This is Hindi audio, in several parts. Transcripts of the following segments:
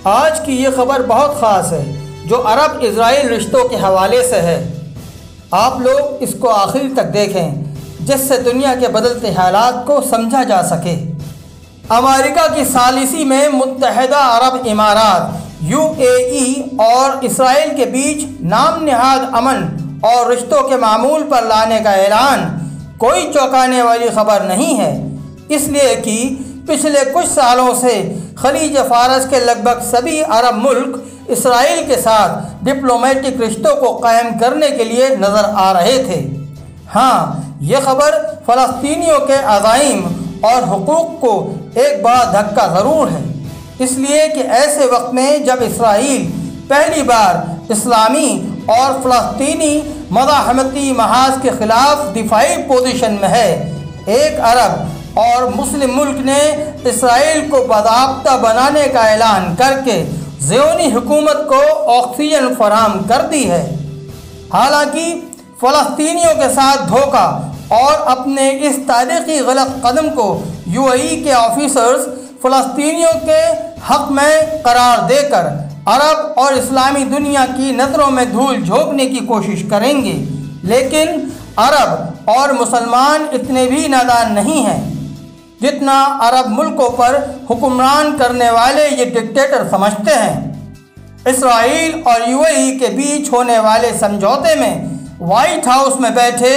आज की ये खबर बहुत ख़ास है जो अरब इजराइल रिश्तों के हवाले से है। आप लोग इसको आखिर तक देखें जिससे दुनिया के बदलते हालात को समझा जा सके। अमेरिका की सालिसी में मुत्तहिदा अरब इमारात UAE और इसराइल के बीच नाम निहाद अमन और रिश्तों के मामूल पर लाने का ऐलान कोई चौंकाने वाली खबर नहीं है, इसलिए कि पिछले कुछ सालों से खलीज फारस के लगभग सभी अरब मुल्क इसराइल के साथ डिप्लोमेटिक रिश्तों को कायम करने के लिए नज़र आ रहे थे। हाँ, ये खबर फ़लस्तीनियों के अज़ाइम और हुकूक़ को एक बड़ा धक्का ज़रूर है, इसलिए कि ऐसे वक्त में जब इसराइल पहली बार इस्लामी और फ़लस्तीनी मज़ाहमती महाज के ख़िलाफ़ दिफाई पोजीशन में है, एक अरब और मुस्लिम मुल्क ने इसराइल को बाज़ाब्ता बनाने का ऐलान करके ज़ियोनी हुकूमत को ऑक्सीजन फराहम कर दी है। हालांकि फ़लस्तीनियों के साथ धोखा और अपने इस तारीख़ी गलत कदम को UAE के ऑफिसर्स फ़लस्तीनियों के हक़ में करार देकर अरब और इस्लामी दुनिया की नज़रों में धूल झोंकने की कोशिश करेंगे, लेकिन अरब और मुसलमान इतने भी नादान नहीं हैं जितना अरब मुल्कों पर हुक्मरान करने वाले ये डिक्टेटर समझते हैं। इसराइल और UAE के बीच होने वाले समझौते में वाइट हाउस में बैठे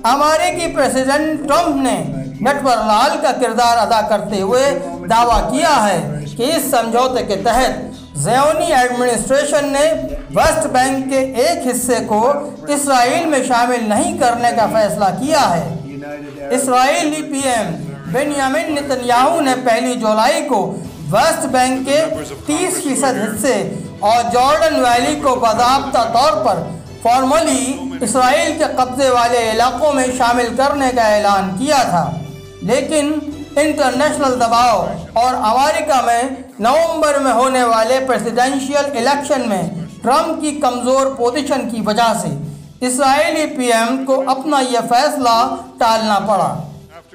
अमेरिकी प्रेसिडेंट ट्रंप ने नटवरलाल का किरदार अदा करते हुए दावा किया है कि इस समझौते के तहत ज़ियोनी एडमिनिस्ट्रेशन ने वेस्ट बैंक के एक हिस्से को इसराइल में शामिल नहीं करने का फैसला किया है। इसराइली PM बेंयामिन नेतन्याहू ने 1 जुलाई को वेस्ट बैंक के 30% हिस्से और जॉर्डन वैली को बाज़ाब्ता तौर पर फॉर्मली इसराइल के कब्ज़े वाले इलाकों में शामिल करने का ऐलान किया था, लेकिन इंटरनेशनल दबाव और अमेरिका में नवंबर में होने वाले प्रेसिडेंशियल इलेक्शन में ट्रंप की कमज़ोर पोजीशन की वजह से इसराइली PM को अपना यह फैसला टालना पड़ा।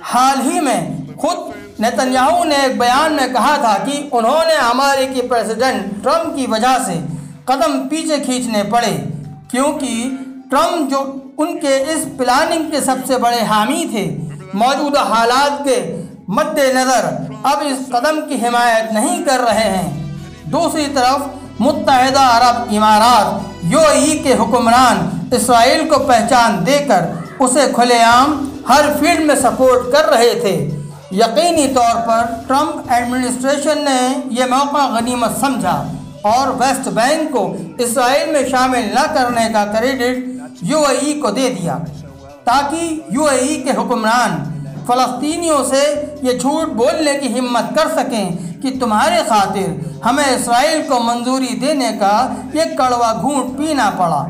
हाल ही में खुद नेतन्याहू ने एक बयान में कहा था कि उन्होंने अमेरिकी प्रेसिडेंट ट्रंप की वजह से कदम पीछे खींचने पड़े, क्योंकि ट्रंप जो उनके इस प्लानिंग के सबसे बड़े हामी थे, मौजूदा हालात के मद्देनज़र अब इस कदम की हिमायत नहीं कर रहे हैं। दूसरी तरफ मुत्तहिदा अरब इमारात UAE के हुक्मरान इसराइल को पहचान देकर उसे खुलेआम हर फील्ड में सपोर्ट कर रहे थे। यकीनी तौर पर ट्रंप एडमिनिस्ट्रेशन ने यह मौका गनीमत समझा और वेस्ट बैंक को इसराइल में शामिल न करने का क्रेडिट UAE को दे दिया, ताकि UAE के हुक्मरान फ़लस्तीनियों से ये झूठ बोलने की हिम्मत कर सकें कि तुम्हारे खातिर हमें इसराइल को मंजूरी देने का ये कड़वा घूंट पीना पड़ा।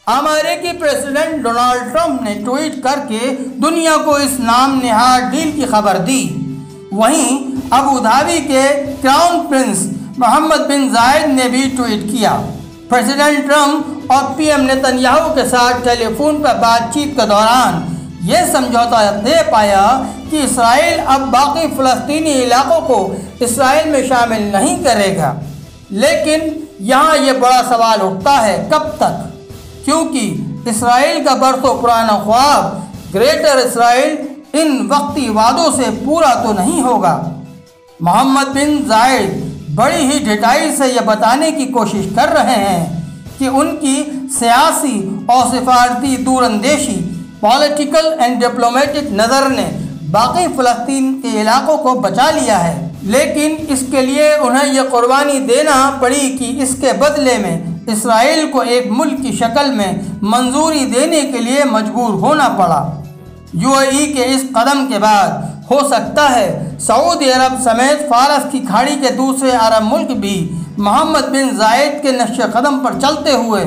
अमेरिकी प्रेसिडेंट डोनाल्ड ट्रंप ने ट्वीट करके दुनिया को इस नाम निहाद डील की खबर दी। वहीं अबू धाबी के क्राउन प्रिंस मोहम्मद बिन जायद ने भी ट्वीट किया। प्रेसिडेंट ट्रंप और PM नेतन्याहू के साथ टेलीफोन पर बातचीत के दौरान ये समझौता तय पाया कि इसराइल अब बाकी फ़लस्तीनी इलाकों को इसराइल में शामिल नहीं करेगा, लेकिन यहाँ ये बड़ा सवाल उठता है कब तक, क्योंकि इसराइल का बरसों पुराना ख्वाब ग्रेटर इसराइल इन वक्ती वादों से पूरा तो नहीं होगा। मोहम्मद बिन जायद बड़ी ही ढिठाई से यह बताने की कोशिश कर रहे हैं कि उनकी सियासी और सिफारती दूरंदेशी पॉलिटिकल एंड डिप्लोमेटिक नज़र ने बाकी फ़लस्तीन के इलाकों को बचा लिया है, लेकिन इसके लिए उन्हें यह कुर्बानी देना पड़ी कि इसके बदले में इसराइल को एक मुल्क की शक्ल में मंजूरी देने के लिए मजबूर होना पड़ा। UAE के इस कदम के बाद हो सकता है सऊदी अरब समेत फारस की खाड़ी के दूसरे अरब मुल्क भी मोहम्मद बिन जायद के नक्शे कदम पर चलते हुए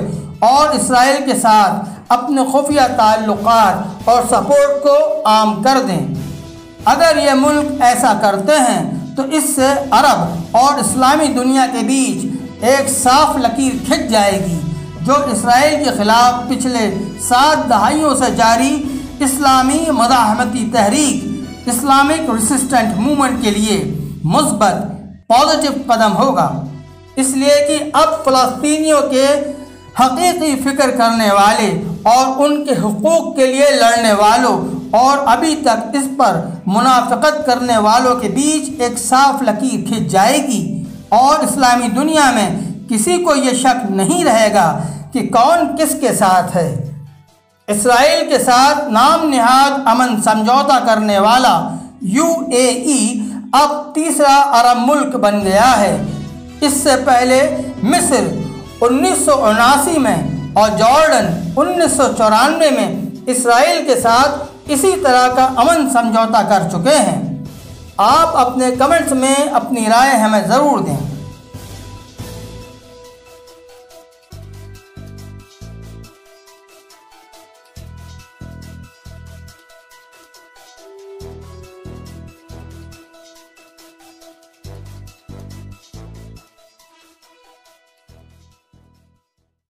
और इसराइल के साथ अपने खुफिया ताल्लुकात और सपोर्ट को आम कर दें। अगर ये मुल्क ऐसा करते हैं तो इससे अरब और इस्लामी दुनिया के बीच एक साफ लकीर खिंच जाएगी, जो इसराइल के ख़िलाफ़ पिछले 7 दहाइयों से जारी इस्लामी मज़ाहमती तहरीक इस्लामिक रेसिस्टेंट मूवमेंट के लिए मुस्बत पॉजिटिव कदम होगा। इसलिए कि अब फ़लस्तीनियों के हकीकी फ़िक्र करने वाले और उनके हुकूक के लिए लड़ने वालों और अभी तक इस पर मुनाफ़िक़त करने वालों के बीच एक साफ लकीर खिंच जाएगी और इस्लामी दुनिया में किसी को ये शक नहीं रहेगा कि कौन किसके साथ है। इसराइल के साथ नाम निहाद अमन समझौता करने वाला UAE अब तीसरा अरब मुल्क बन गया है। इससे पहले मिस्र 1979 में और जॉर्डन 1994 में इसराइल के साथ इसी तरह का अमन समझौता कर चुके हैं। आप अपने कमेंट्स में अपनी राय हमें ज़रूर दें।